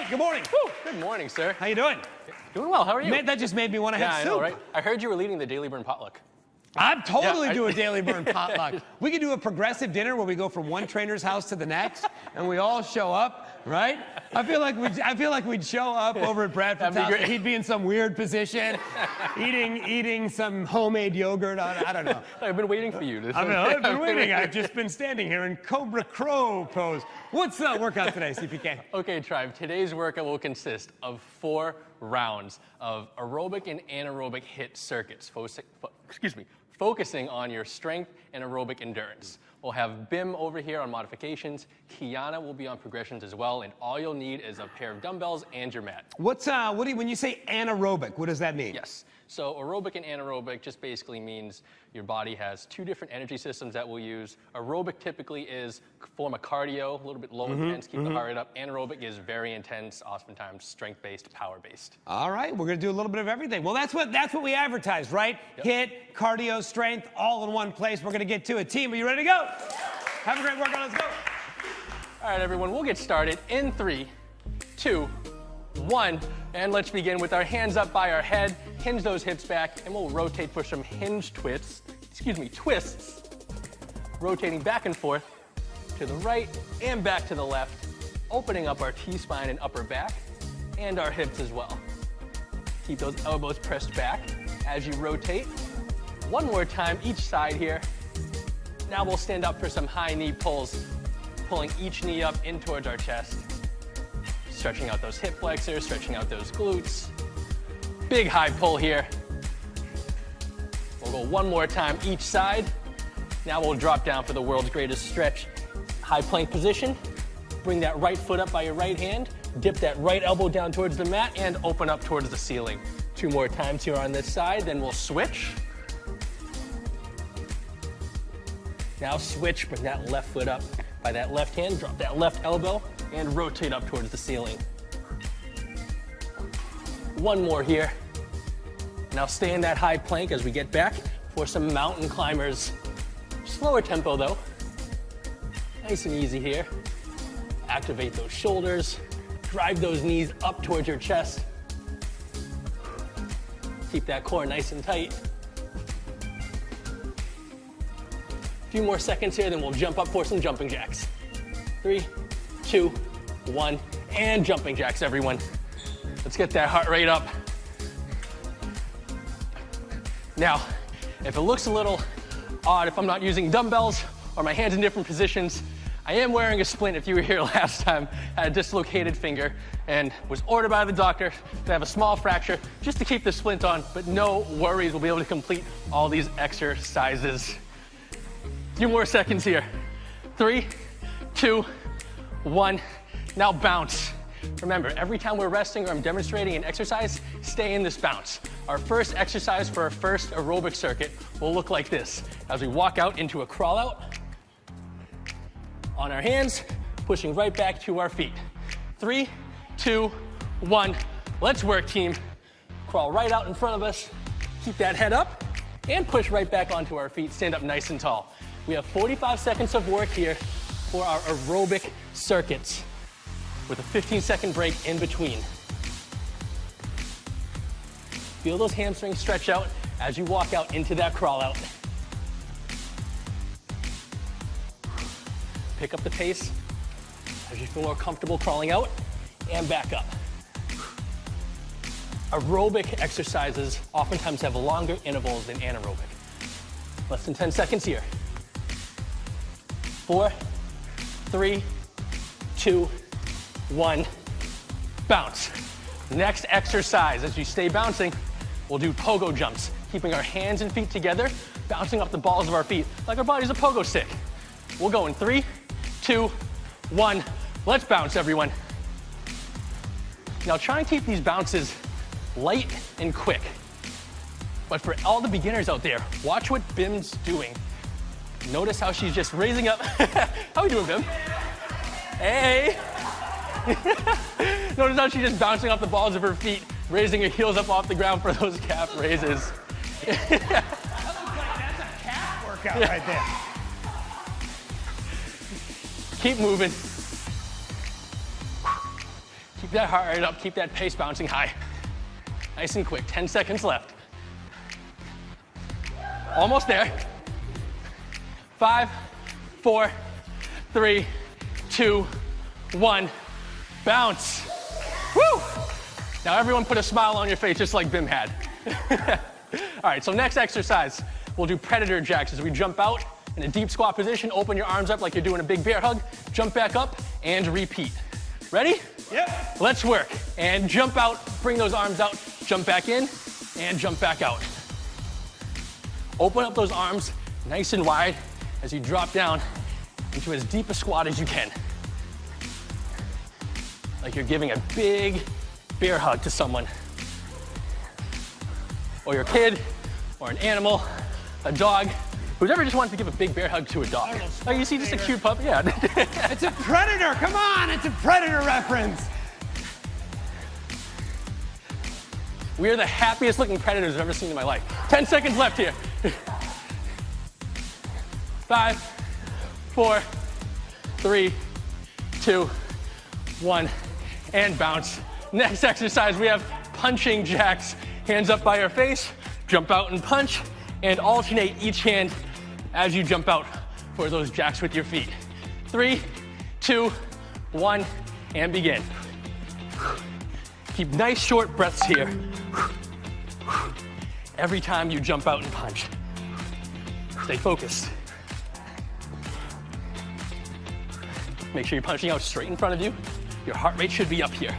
good morning. Woo, good morning, sir. How you doing? Doing well, how are you? Man, that just made me want to have I soup. know, right? I heard you were leading the Daily Burn potluck. I'd totally do a Daily Burn potluck. We could do a progressive dinner where we go from one trainer's house to the next, and we all show up, right? I feel like we'd show up over at Bradford's house. He'd be in some weird position, eating some homemade yogurt. I don't know. I've been waiting for you. I've been waiting. I've just been standing here in Cobra Crow pose. What's the workout today, CPK? Okay, Tribe. Today's workout will consist of 4 rounds of aerobic and anaerobic HIIT circuits. Focusing on your strength and aerobic endurance. We'll have Bim over here on modifications. Kiana will be on progressions as well, and all you'll need is a pair of dumbbells and your mat. When you say anaerobic, what does that mean? Yes. So aerobic and anaerobic just basically means your body has 2 different energy systems that we'll use. Aerobic typically is form of cardio, a little bit low intense, keep the heart rate up. Anaerobic is very intense, oftentimes strength-based, power-based. All right, we're gonna do a little bit of everything. Well, that's what we advertised, right? Yep. HIIT, cardio, strength, all in one place. We're gonna get to it. Team, are you ready to go? Have a great workout, let's go. All right, everyone, we'll get started in 3, 2, 1, and let's begin with our hands up by our head, hinge those hips back, and we'll rotate for some hinge twists, rotating back and forth to the right and back to the left, opening up our T-spine and upper back, and our hips as well. Keep those elbows pressed back as you rotate. One more time, each side here. Now we'll stand up for some high knee pulls, pulling each knee up in towards our chest. Stretching out those hip flexors, stretching out those glutes. Big high pull here. We'll go one more time each side. Now we'll drop down for the world's greatest stretch. High plank position. Bring that right foot up by your right hand. Dip that right elbow down towards the mat and open up towards the ceiling. 2 more times here on this side, then we'll switch. Now switch, bring that left foot up by that left hand, drop that left elbow, and rotate up towards the ceiling. One more here. Now stay in that high plank as we get back for some mountain climbers. Slower tempo though. Nice and easy here. Activate those shoulders. Drive those knees up towards your chest. Keep that core nice and tight. A few more seconds here, then we'll jump up for some jumping jacks. 3, 2, 1, and jumping jacks, everyone. Let's get that heart rate up. Now, if it looks a little odd if I'm not using dumbbells or my hands in different positions, I am wearing a splint. If you were here last time, I had a dislocated finger and was ordered by the doctor to have a small fracture just to keep the splint on, but no worries, we'll be able to complete all these exercises. A few more seconds here. 3, 2, 1, now bounce. Remember, every time we're resting or I'm demonstrating an exercise, stay in this bounce. Our first exercise for our first aerobic circuit will look like this. As we walk out into a crawl out, on our hands, pushing right back to our feet. 3, 2, 1, let's work, team. Crawl right out in front of us, keep that head up, and push right back onto our feet, stand up nice and tall. We have 45 seconds of work here for our aerobic circuits with a 15-second break in between. Feel those hamstrings stretch out as you walk out into that crawl out. Pick up the pace as you feel more comfortable crawling out and back up. Aerobic exercises oftentimes have longer intervals than anaerobic. Less than 10 seconds here. 4, 3, 2, 1, bounce. Next exercise, as you stay bouncing, we'll do pogo jumps, keeping our hands and feet together, bouncing off the balls of our feet, like our body's a pogo stick. We'll go in 3, 2, 1, let's bounce, everyone. Now try and keep these bounces light and quick. But for all the beginners out there, watch what Bim's doing. Notice how she's just raising up. How we doing, Bim? Hey. Notice how she's just bouncing off the balls of her feet, raising her heels up off the ground for those calf raises. That's a calf workout right there. Keep moving. Keep that heart rate up, keep that pace bouncing high. Nice and quick, 10 seconds left. Almost there. 5, 4, 3, 2, 1. Bounce. Woo! Now everyone put a smile on your face just like Bim had. All right, so next exercise, we'll do predator jacks as we jump out in a deep squat position, open your arms up like you're doing a big bear hug, jump back up, and repeat. Ready? Yep. Let's work. And jump out, bring those arms out, jump back in, and jump back out. Open up those arms nice and wide as you drop down into as deep a squat as you can. Like you're giving a big bear hug to someone. Or your kid, or an animal, a dog. Who's ever just wanted to give a big bear hug to a dog? Oh, you see just a cute pup? Yeah. It's a predator, come on, it's a predator reference. We are the happiest looking predators I've ever seen in my life. 10 seconds left here. 5, 4, 3, 2, 1, and bounce. Next exercise, we have punching jacks. Hands up by your face, jump out and punch, and alternate each hand as you jump out for those jacks with your feet. 3, 2, 1, and begin. Keep nice short breaths here. Every time you jump out and punch. Stay focused. Make sure you're punching out straight in front of you. Your heart rate should be up here.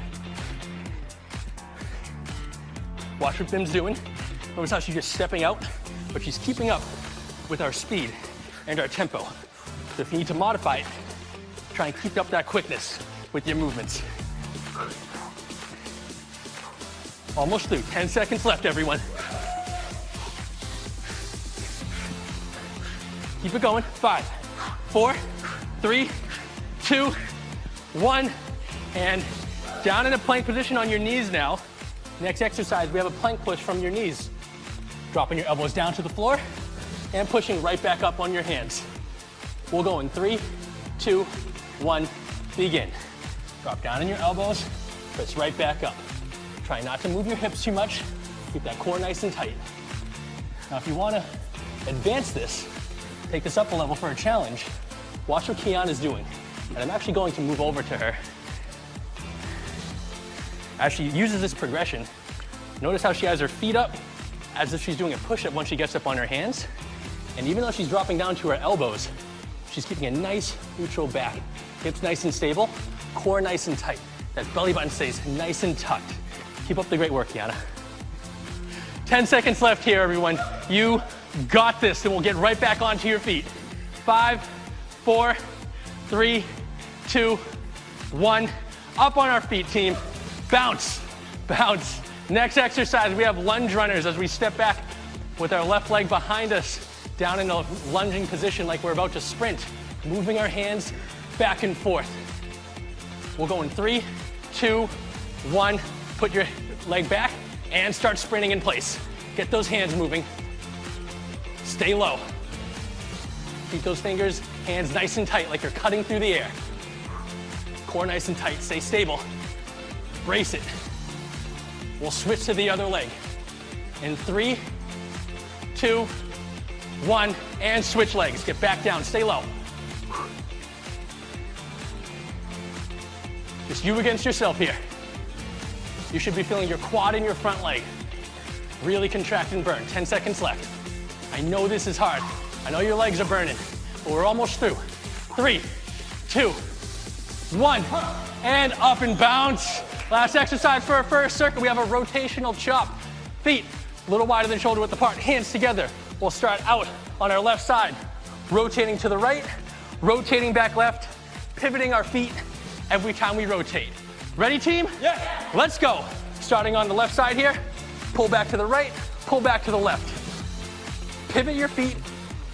Watch what Bim's doing. Notice how she's just stepping out, but she's keeping up with our speed and our tempo. So if you need to modify it, try and keep up that quickness with your movements. Almost through. 10 seconds left, everyone. Keep it going. 5, 4, 3, 2, 1, and down in a plank position on your knees now. Next exercise, we have a plank push from your knees. Dropping your elbows down to the floor and pushing right back up on your hands. We'll go in 3, 2, 1, begin. Drop down on your elbows, press right back up. Try not to move your hips too much. Keep that core nice and tight. Now, if you want to advance this, take this up a level for a challenge, watch what Kiana's doing. And I'm actually going to move over to her. As she uses this progression, notice how she has her feet up as if she's doing a push-up when she gets up on her hands. And even though she's dropping down to her elbows, she's keeping a nice neutral back. Hips nice and stable, core nice and tight. That belly button stays nice and tucked. Keep up the great work, Kiana. 10 seconds left here, everyone. You got this, and we'll get right back onto your feet. 5, 4, 3, 2, 1. Up on our feet, team. Bounce, bounce. Next exercise, we have lunge runners as we step back with our left leg behind us, down in a lunging position like we're about to sprint, moving our hands back and forth. We'll go in 3, 2, 1. Put your leg back and start sprinting in place. Get those hands moving. Stay low. Keep those fingers, hands nice and tight like you're cutting through the air. Core nice and tight, stay stable. Brace it. We'll switch to the other leg. In 3, 2, 1, and switch legs. Get back down, stay low. Just you against yourself here. You should be feeling your quad and your front leg really contract and burn. 10 seconds left. I know this is hard. I know your legs are burning, but we're almost through. 3, 2, 1, and up and bounce. Last exercise for our first circuit. We have a rotational chop. Feet a little wider than shoulder width apart, hands together. We'll start out on our left side, rotating to the right, rotating back left, pivoting our feet every time we rotate. Ready, team? Yeah. Let's go. Starting on the left side here, pull back to the right, pull back to the left. Pivot your feet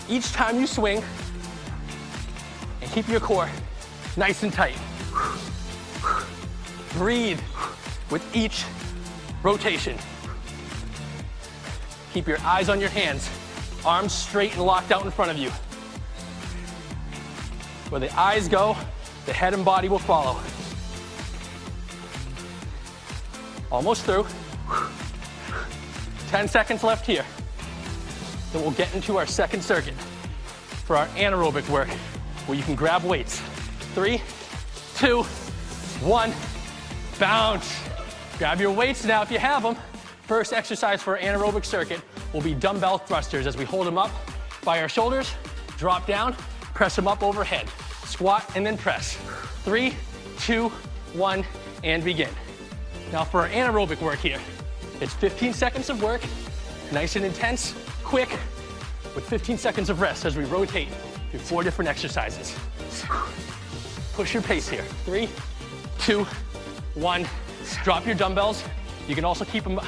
each time you swing, and keep your core nice and tight. Breathe with each rotation. Keep your eyes on your hands, arms straight and locked out in front of you. Where the eyes go, the head and body will follow. Almost through. 10 seconds left here. Then we'll get into our second circuit for our anaerobic work, where you can grab weights. 3, 2, 1, bounce. Grab your weights now if you have them. First exercise for our anaerobic circuit will be dumbbell thrusters as we hold them up by our shoulders, drop down, press them up overhead. Squat and then press. 3, 2, 1, and begin. Now for our anaerobic work here, it's 15 seconds of work, nice and intense, quick, with 15 seconds of rest as we rotate through 4 different exercises. Push your pace here. 3, 2, 1. Drop your dumbbells. You can also keep them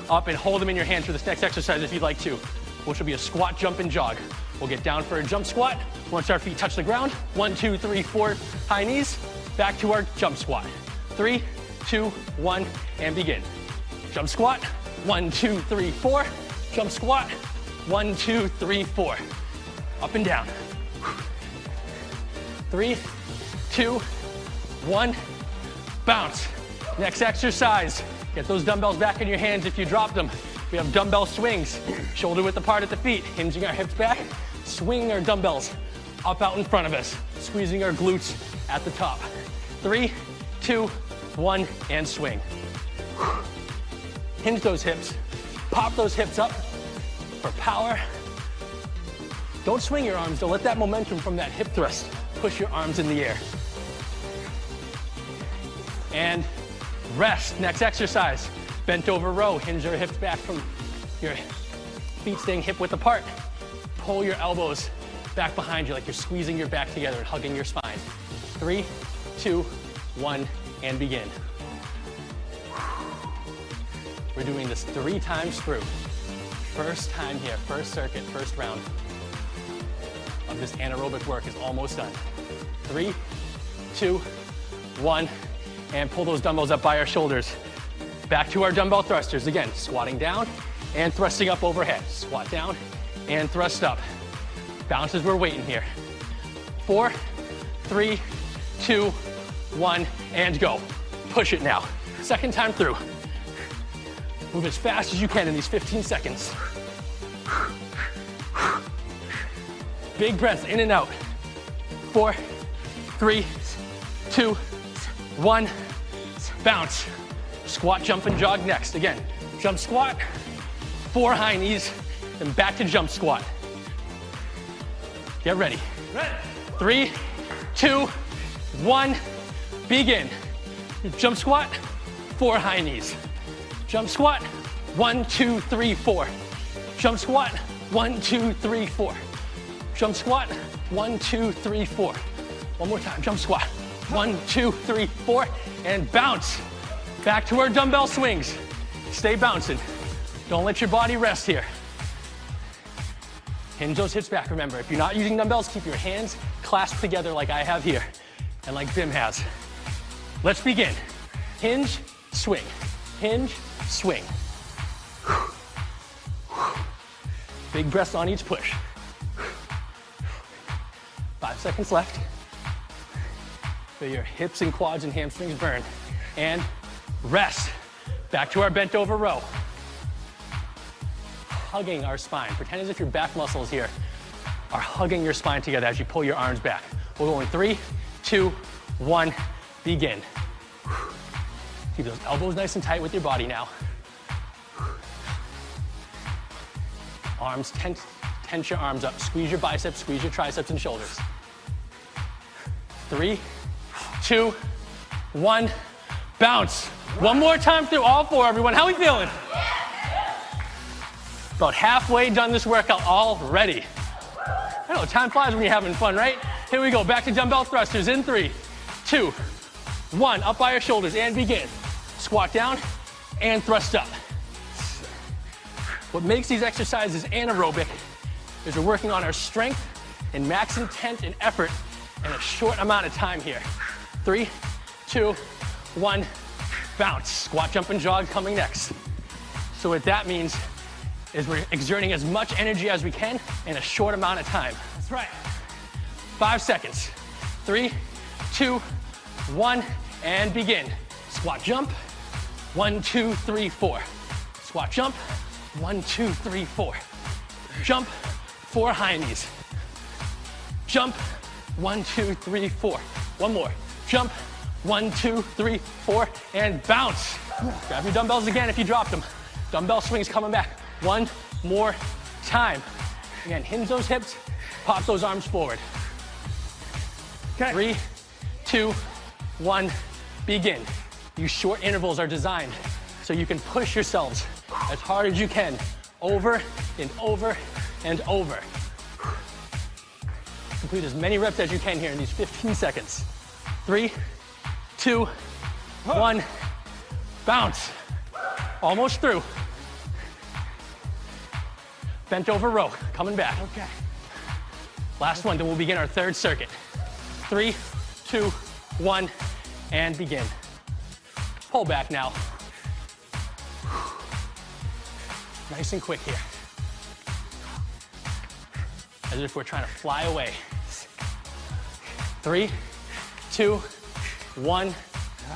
up and hold them in your hands for this next exercise if you'd like to, which will be a squat, jump, and jog. We'll get down for a jump squat. Once our feet touch the ground, 1, 2, 3, 4, high knees, back to our jump squat. 3, 2, 1, and begin. Jump squat, 1, 2, 3, 4. Jump squat, 1, 2, 3, 4. Up and down. 3, 2, 1, bounce. Next exercise, get those dumbbells back in your hands if you dropped them. We have dumbbell swings, shoulder width apart at the feet, hinging our hips back, swinging our dumbbells up out in front of us, squeezing our glutes at the top. 3, 2, 1, and swing. Hinge those hips, pop those hips up for power. Don't swing your arms, don't let that momentum from that hip thrust push your arms in the air. And rest, next exercise. Bent over row, hinge your hips back from your feet staying hip width apart. Pull your elbows back behind you like you're squeezing your back together and hugging your spine. 3, 2, 1, and begin. We're doing this 3 times through. First time here, first circuit, first round of this anaerobic work is almost done. 3, 2, 1, and pull those dumbbells up by our shoulders. Back to our dumbbell thrusters. Again, squatting down and thrusting up overhead. Squat down and thrust up. Bounce as we're waiting here. 4, 3, 2, 1, and go. Push it now. Second time through. Move as fast as you can in these 15 seconds. Big breaths in and out. 4, 3, 2, 1, bounce. Squat, jump, and jog next. Again, jump squat, 4 high knees, and back to jump squat. Get ready. 3, 2, 1, begin. Jump squat, 4 high knees. Jump squat, 1, 2, 3, 4. Jump squat, 1, 2, 3, 4. Jump squat, 1, 2, 3, 4. One more time, jump squat. 1, 2, 3, 4, and bounce. Back to our dumbbell swings. Stay bouncing. Don't let your body rest here. Hinge those hips back, remember. If you're not using dumbbells, keep your hands clasped together like I have here, and like Bim has. Let's begin. Hinge, swing. Hinge, swing. Big breaths on each push. 5 seconds left. Feel your hips and quads and hamstrings burn. And rest. Back to our bent over row. Hugging our spine. Pretend as if your back muscles here are hugging your spine together as you pull your arms back. We'll go in 3, 2, 1, begin. Keep those elbows nice and tight with your body now. Arms, tense your arms up. Squeeze your biceps, squeeze your triceps and shoulders. 3, 2, 1, bounce. One more time through all 4, everyone. How are we feeling? About halfway done this workout already. I know, time flies when you're having fun, right? Here we go, back to dumbbell thrusters in 3, 2, 1, up by our shoulders and begin. Squat down and thrust up. What makes these exercises anaerobic is we're working on our strength and max intent and effort in a short amount of time here. 3, 2, 1, bounce. Squat, jump, and jog coming next. So what that means is we're exerting as much energy as we can in a short amount of time. That's right. 5 seconds. 3, 2, 1, and begin. Squat, jump, 1, 2, 3, 4. Squat, jump. 1, 2, 3, 4. Jump, 4 high knees. Jump, 1, 2, 3, 4. One more. Jump, 1, 2, 3, 4, and bounce. Grab your dumbbells again if you dropped them. Dumbbell swings coming back. One more time. Again, hinge those hips, pop those arms forward. Okay. 3, 2, 1, begin. These short intervals are designed so you can push yourselves as hard as you can, over and over and over. Complete as many reps as you can here in these 15 seconds. 3, 2, 1, bounce. Almost through. Bent over row, coming back. Okay. Last one, then we'll begin our third circuit. 3, 2, 1, and begin. Pull back now. Nice and quick here. As if we're trying to fly away. 3, 2, 1,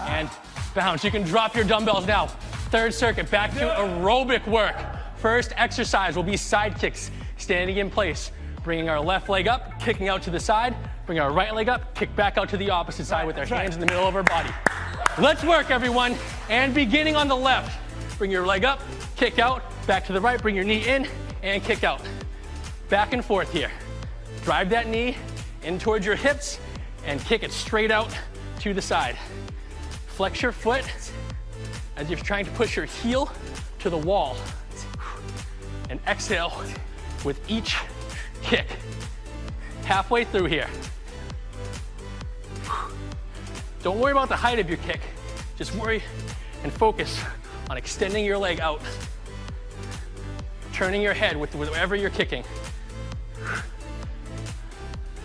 and bounce. You can drop your dumbbells now. Third circuit, back to aerobic work. First exercise will be side kicks, standing in place, bringing our left leg up, kicking out to the side, bring our right leg up, kick back out to the opposite side with our hands in the middle of our body. Let's work, everyone. And beginning on the left, bring your leg up, kick out, back to the right, bring your knee in, and kick out. Back and forth here. Drive that knee in towards your hips and kick it straight out to the side. Flex your foot as if you're trying to push your heel to the wall. And exhale with each kick. Halfway through here. Don't worry about the height of your kick. Just worry and focus on extending your leg out. Turning your head with whatever you're kicking.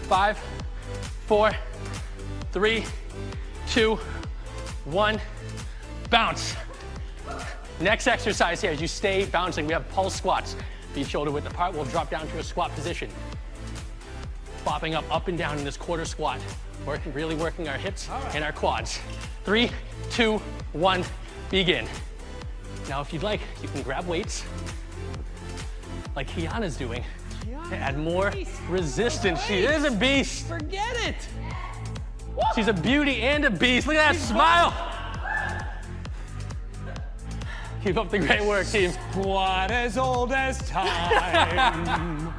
5, 4, 3, 2, 1, bounce. Next exercise here, as you stay bouncing, we have pulse squats. Feet shoulder width apart, we'll drop down to a squat position. Bopping up and down in this quarter squat. Really working our hips and our quads. 3, 2, 1, begin. Now, if you'd like, you can grab weights, like Kiana's doing, to add more resistance. She is a beast. Forget it. She's a beauty and a beast. Look at that smile. Keep up the great work, team. Squat as old as time.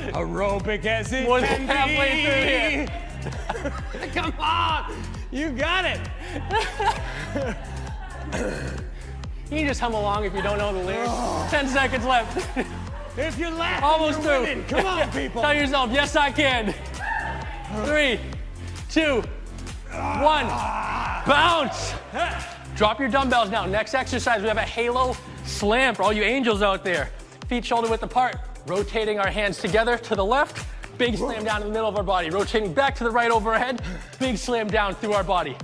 Aerobic as it More can than halfway be. through here. Come on, you got it. You can just hum along if you don't know the lyrics. 10 seconds left. If you're laughing, Almost you're through. winning. Come on, people. Tell yourself, yes, I can. 3, 2, 1, bounce. Drop your dumbbells now. Next exercise, we have a halo slam for all you angels out there. Feet shoulder width apart, rotating our hands together to the left, big slam down in the middle of our body, rotating back to the right over our head, big slam down through our body.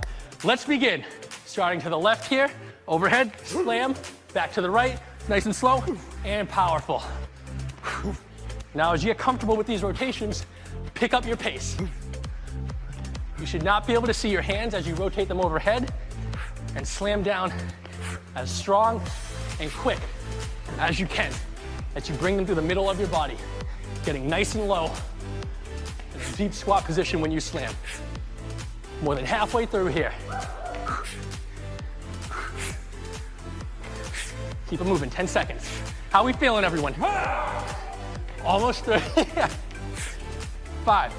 Let's begin. Starting to the left here, overhead, slam, back to the right, nice and slow, and powerful. Now, as you get comfortable with these rotations, pick up your pace. You should not be able to see your hands as you rotate them overhead and slam down as strong and quick as you can, as you bring them through the middle of your body, getting nice and low in a deep squat position when you slam. More than halfway through here. Keep it moving, 10 seconds. How are we feeling, everyone? Almost through. 5,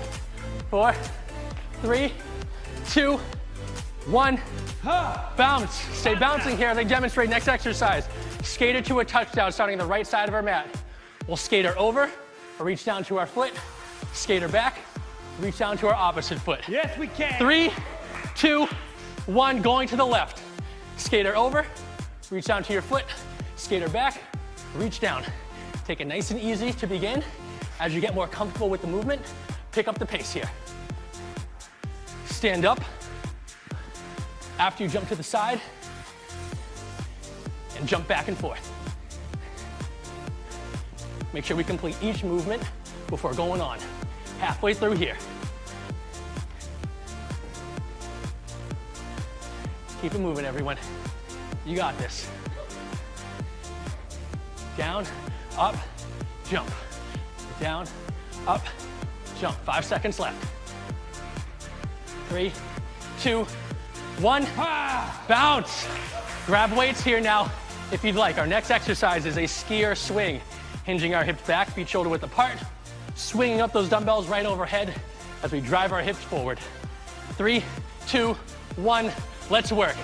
4, 3, 2, 1. Bounce. Stay bouncing here as I demonstrate next exercise. Skater to a touchdown, starting on the right side of our mat. We'll skater over, or reach down to our foot. Skater back, reach down to our opposite foot. Yes, we can. 3, 2, 1, going to the left. Skater over, reach down to your foot. Skater back, reach down. Take it nice and easy to begin. As you get more comfortable with the movement, pick up the pace here. Stand up after you jump to the side and jump back and forth. Make sure we complete each movement before going on. Halfway through here. Keep it moving, everyone. You got this. Down, up, jump. Down, up, jump. 5 seconds left. 3, 2, 1. Bounce. Grab weights here now if you'd like. Our next exercise is a skier swing. Hinging our hips back, feet shoulder width apart. Swinging up those dumbbells right overhead as we drive our hips forward. 3, 2, 1. Let's work.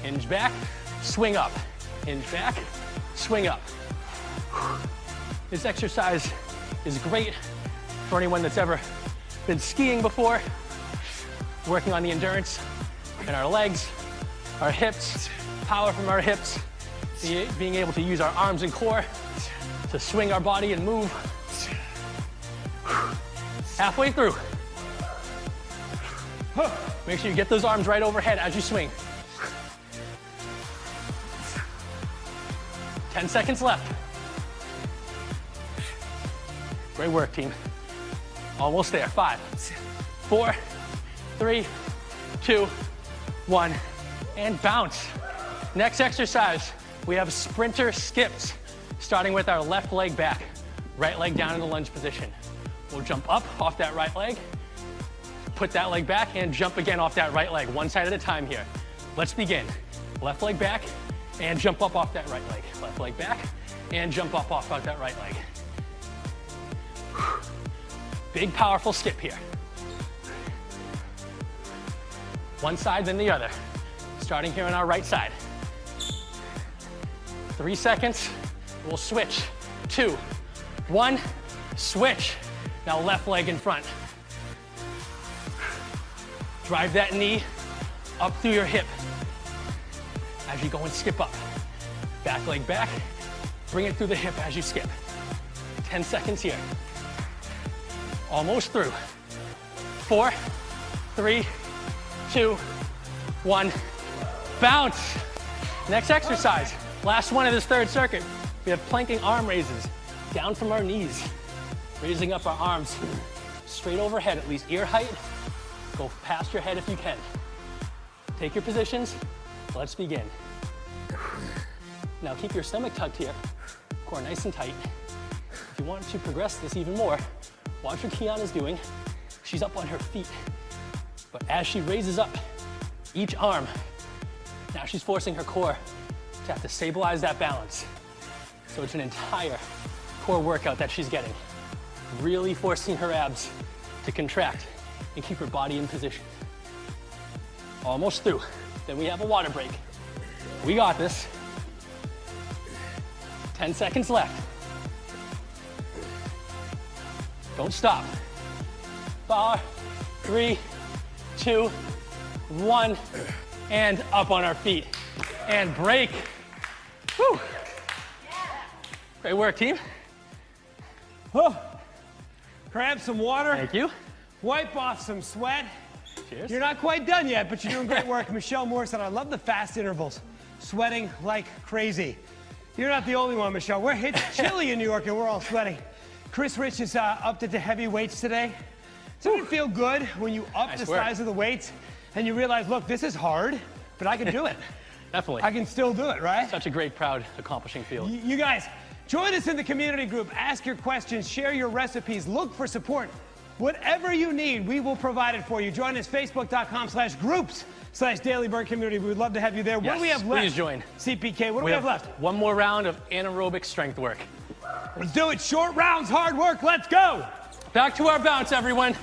Hinge back, swing up. Hinge back, swing up. This exercise is great for anyone that's ever been skiing before, working on the endurance in our legs, our hips, power from our hips, being able to use our arms and core to swing our body and move. Halfway through. Make sure you get those arms right overhead as you swing. 10 seconds left. Great work, team. Almost there. 5, 4, 3, 2, 1, and bounce. Next exercise, we have sprinter skips, starting with our left leg back, right leg down in the lunge position. We'll jump up off that right leg, put that leg back, and jump again off that right leg, one side at a time here. Let's begin. Left leg back, and jump up off that right leg. Left leg back, and jump up off that right leg. Big, powerful skip here. One side, then the other. Starting here on our right side. 3 seconds, we'll switch. 2, 1, switch. Now left leg in front. Drive that knee up through your hip as you go and skip up. Back leg back, bring it through the hip as you skip. 10 seconds here. Almost through. 4, 3, 2, 1. Bounce. Next exercise. Last one of this third circuit. We have planking arm raises. Down from our knees. Raising up our arms straight overhead, at least ear height. Go past your head if you can. Take your positions. Let's begin. Now keep your stomach tucked here. Core nice and tight. If you want to progress this even more, watch what Kiana's doing. She's up on her feet. But as she raises up each arm, now she's forcing her core to have to stabilize that balance. So it's an entire core workout that she's getting. Really forcing her abs to contract and keep her body in position. Almost through. Then we have a water break. We got this. 10 seconds left. Don't stop. 4, 3, 2, 1, and up on our feet. And break. Whew. Great work, team. Oh. Grab some water. Thank you. Wipe off some sweat. Cheers. You're not quite done yet, but you're doing great work. Michelle Moore said, I love the fast intervals. Sweating like crazy. You're not the only one, Michelle. It's chilly in New York and we're all sweating. Chris Rich is upped it to heavy weights today. Doesn't it feel good when you up the size of the weights and you realize, look, this is hard, but I can do it. Definitely. I can still do it, right? Such a great, proud, accomplishing feeling. You guys, join us in the community group. Ask your questions, share your recipes, look for support. Whatever you need, we will provide it for you. Join us, facebook.com/groups/Daily Community. We would love to have you there. Yes, what do we have left? Please join. CPK, what do we have left? One more round of anaerobic strength work. Let's do it. Short rounds, hard work. Let's go. Back to our bounce, everyone.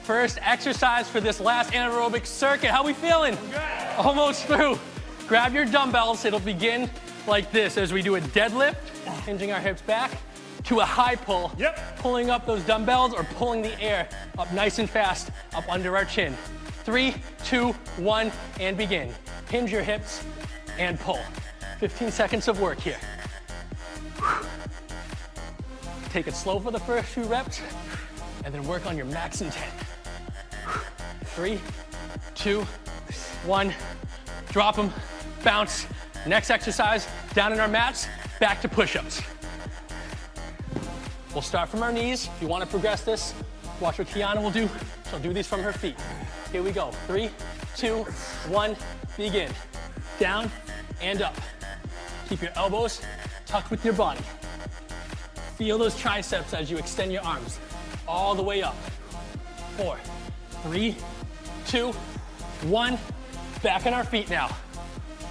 First exercise for this last anaerobic circuit. How we feeling? Good. Almost through. Grab your dumbbells. It'll begin like this as we do a deadlift, hinging our hips back, to a high pull. Yep. Pulling up those dumbbells or pulling the air up nice and fast up under our chin. 3, 2, 1, and begin. Hinge your hips and pull. 15 seconds of work here. Take it slow for the first few reps and then work on your max intent. 3, 2, 1, drop them, bounce. Next exercise, down in our mats, back to push-ups. We'll start from our knees. If you want to progress this, watch what Kiana will do. She'll do these from her feet. Here we go. 3, 2, 1, begin. Down and up. Keep your elbows tucked with your body. Feel those triceps as you extend your arms all the way up. 4, 3, 2, 1. Back on our feet now.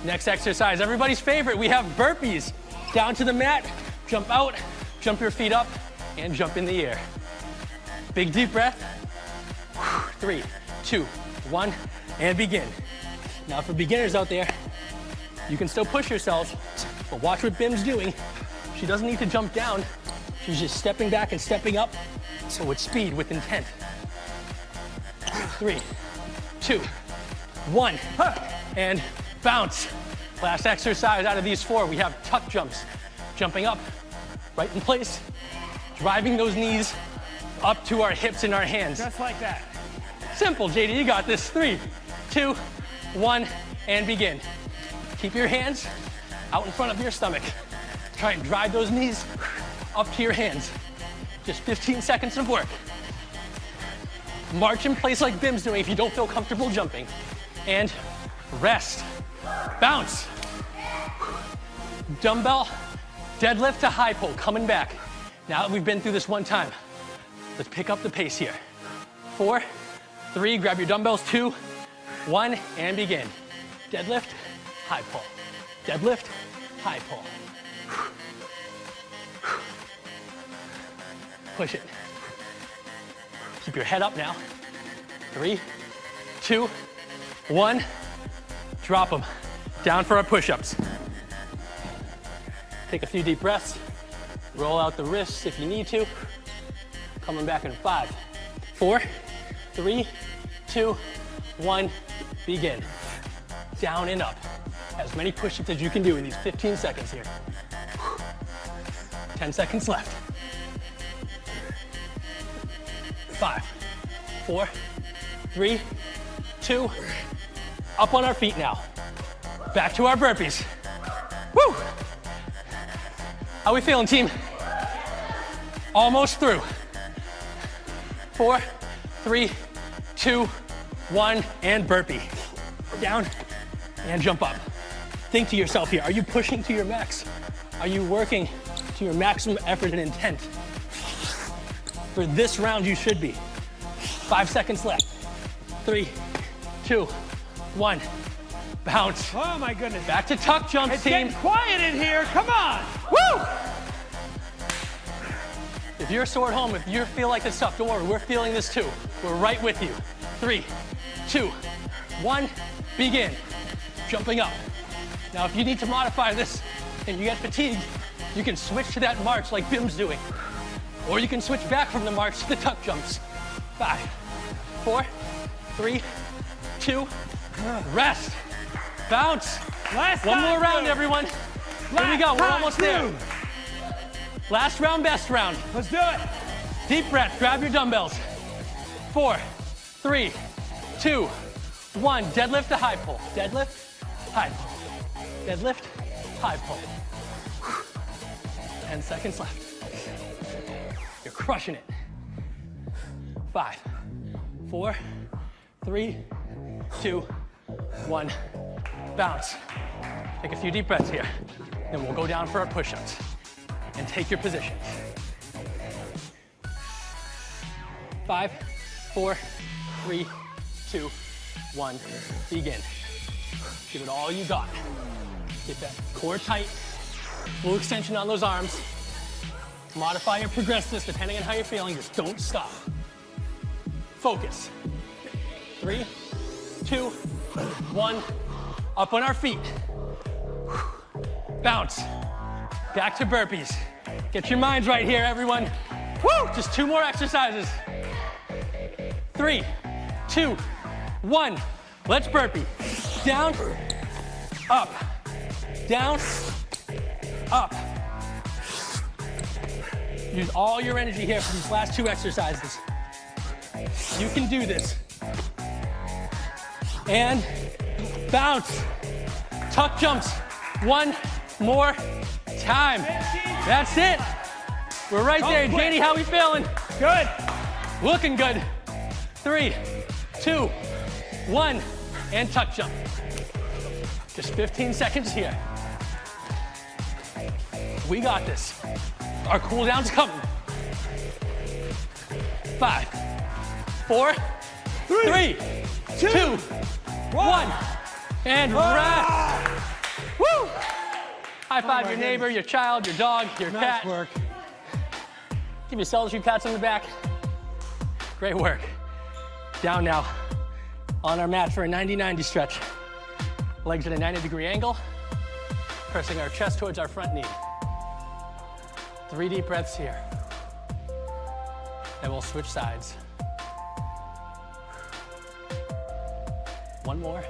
Next exercise, everybody's favorite. We have burpees. Down to the mat, jump out, jump your feet up, and jump in the air. Big deep breath. 3, 2, 1, and begin. Now for beginners out there, you can still push yourselves, but watch what Bim's doing. She doesn't need to jump down. She's just stepping back and stepping up, so with speed, with intent. 3, 2, 1, and bounce. Last exercise out of these 4, we have tuck jumps. Jumping up, right in place, driving those knees up to our hips and our hands. Just like that. Simple, JD, you got this. 3, 2, 1, and begin. Keep your hands out in front of your stomach. Try and drive those knees up to your hands. Just 15 seconds of work. March in place like Bim's doing if you don't feel comfortable jumping. And rest. Bounce. Dumbbell, deadlift to high pull, coming back. Now that we've been through this one time, let's pick up the pace here. 4, 3, grab your dumbbells, 2, 1, and begin. Deadlift, high pull. Deadlift, high pull. Push it. Keep your head up now. 3, 2, 1. Drop them. Down for our push-ups. Take a few deep breaths. Roll out the wrists if you need to. Coming back in 5, 4, 3, 2, 1. Begin. Down and up. As many push-ups as you can do in these 15 seconds here. 10 seconds left. 5, 4, 3, 2. Up on our feet now. Back to our burpees. Woo! How we feeling, team? Almost through. 4, 3, 2, 1, and burpee. Down and jump up. Think to yourself here, are you pushing to your max? Are you working to your maximum effort and intent? For this round, you should be. 5 seconds left. 3, 2, 1. Bounce. Oh my goodness. Back to tuck jumps, It's team. getting quiet in here. Come on. Woo! If you're sore at home, if you feel like it's tough, don't worry, we're feeling this too. We're right with you. 3, 2, 1, begin. Jumping up. Now, if you need to modify this and you get fatigued, you can switch to that march like Bim's doing. Or you can switch back from the march to the tuck jumps. 5, 4, 3, 2, rest. Bounce. One more round, everyone. Here we go, we're almost there. Last round, best round. Let's do it. Deep breath, grab your dumbbells. 4, 3, 2, 1. Deadlift to high pull. Deadlift, high pull. Deadlift, high pull. 10 seconds left. You're crushing it. 5, 4, 3, 2, 1. Bounce. Take a few deep breaths here. Then we'll go down for our push-ups. And take your positions. 5, 4, 3, 2, 1. Begin. Give it all you got. Get that core tight. Full extension on those arms. Modify or progress this depending on how you're feeling. Just don't stop. Focus. 3, 2, 1. Up on our feet. Bounce. Back to burpees. Get your minds right here, everyone. Woo! Just 2 more exercises. 3, 2, 1. Let's burpee. Down, up, down, up. Use all your energy here for these last 2 exercises. You can do this. And bounce. Tuck jumps. 1 more time. That's it. We're right there. JD, how we feeling? Good. Looking good. 3, 2, 1. and tuck jump. Just 15 seconds here. We got this. Our cool down's coming. 5, 4, 3, 2, 1, and rest. Woo! High five your neighbor, your child, your dog, your cat. Nice work. Give yourselves a few pats on the back. Great work. Down now on our mat for a 90-90 stretch. Legs at a 90-degree angle, pressing our chest towards our front knee. 3 deep breaths here. Then we'll switch sides. 1 more.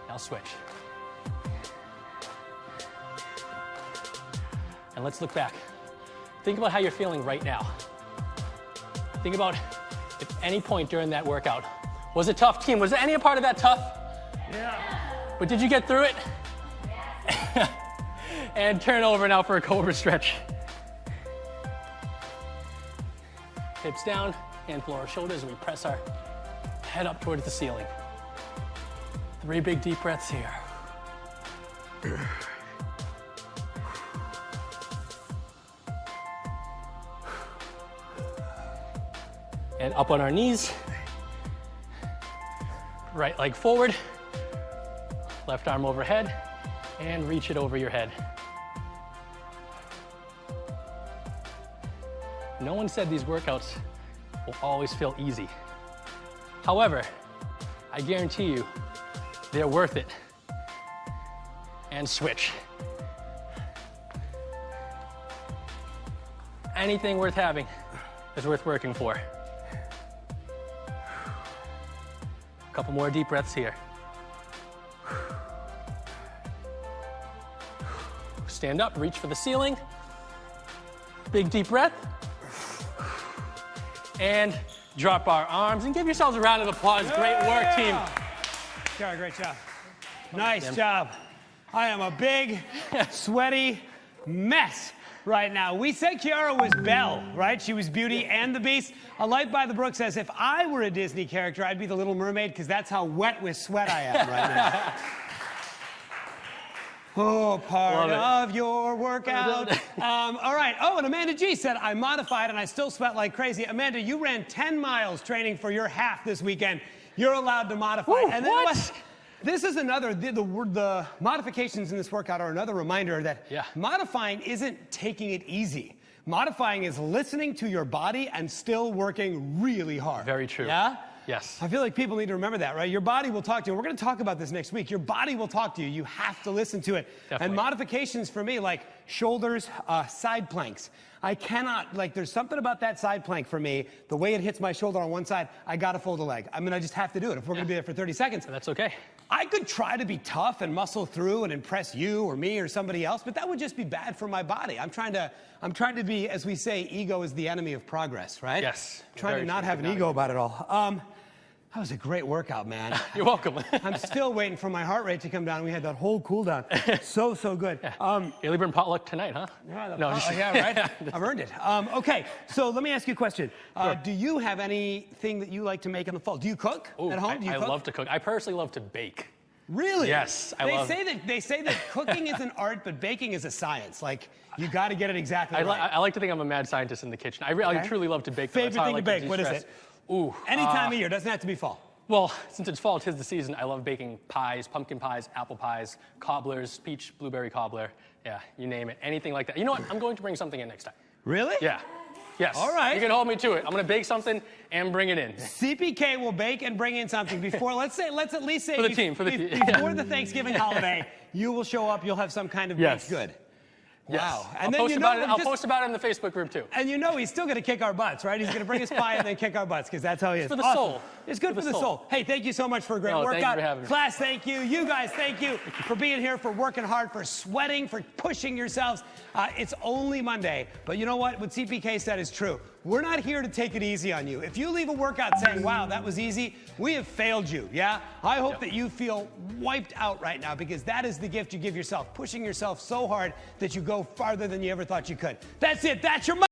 Now switch. And let's look back. Think about how you're feeling right now. Think about if any point during that workout, was it tough, team? Was there any part of that tough? Yeah. But did you get through it? And turn over now for a cobra stretch. Hips down, hand below our shoulders, and we press our head up towards the ceiling. 3 big deep breaths here. And up on our knees. Right leg forward, left arm overhead, and reach it over your head. No one said these workouts will always feel easy. However, I guarantee you, they're worth it. And switch. Anything worth having is worth working for. A couple more deep breaths here. Stand up, reach for the ceiling. Big deep breath. And drop our arms and give yourselves a round of applause. Great work, team. Kiara, great job. Nice job. I am a big, sweaty mess right now. We said Kiara was Belle, right? She was Beauty and the Beast. A Light by the Brook says, if I were a Disney character, I'd be the Little Mermaid, because that's how wet with sweat I am right now. Oh, part of your workout. All right. Oh, and Amanda G said, I modified and I still sweat like crazy. Amanda, you ran 10 miles training for your half this weekend. You're allowed to modify. Ooh, and then what? This is another, the modifications in this workout are another reminder that modifying isn't taking it easy. Modifying is listening to your body and still working really hard. Very true. Yeah? Yes. I feel like people need to remember that, right? Your body will talk to you. We're going to talk about this next week. Your body will talk to you. You have to listen to it. Definitely. And modifications for me, like shoulders, side planks. I cannot, like, there's something about that side plank for me. The way it hits my shoulder on one side, I got to fold a leg. I mean, I just have to do it if we're going to be there for 30 seconds. That's okay. I could try to be tough and muscle through and impress you or me or somebody else, but that would just be bad for my body. I'm trying to be, as we say, ego is the enemy of progress, right? Yes. Trying to not have an ego about it all. That was a great workout, man. You're welcome. I'm still waiting for my heart rate to come down. We had that whole cool down. So good. Early bird potluck tonight, huh? Yeah, right? I've earned it. Okay, so let me ask you a question. Do you have anything that you like to make in the fall? Do you cook at home? Do you I cook? love to cook. I personally love to bake. Really? Yes, They say that cooking is an art, but baking is a science. Like, you got to get it exactly right. I like to think I'm a mad scientist in the kitchen. I truly love to bake. Favorite thing to bake, what is it? Ooh. Any time of year, doesn't have to be fall. Well, since it's fall, 'tis the season, I love baking pies, pumpkin pies, apple pies, cobblers, peach, blueberry cobbler. Yeah, you name it. Anything like that. You know what? I'm going to bring something in next time. Really? Yeah. Yes. All right. You can hold me to it. I'm going to bake something and bring it in. CPK will bake and bring in something before, let's at least say for the team. Before the Thanksgiving holiday, you will show up, you'll have some kind of baked good. Yes. Wow. And I'll post about it in the Facebook group too. And you know he's still going to kick our butts, right? He's going to bring his pie and then kick our butts, because that's how he is. It's for the soul. It's good for the soul. Hey, thank you so much for a great workout. Thank you for having me. Class, thank you. You guys, thank you for being here, for working hard, for sweating, for pushing yourselves. It's only Monday, but you know what? What CPK said is true. We're not here to take it easy on you. If you leave a workout saying, wow, that was easy, we have failed you, yeah? I hope that you feel wiped out right now, because that is the gift you give yourself, pushing yourself so hard that you go farther than you ever thought you could. That's it. That's your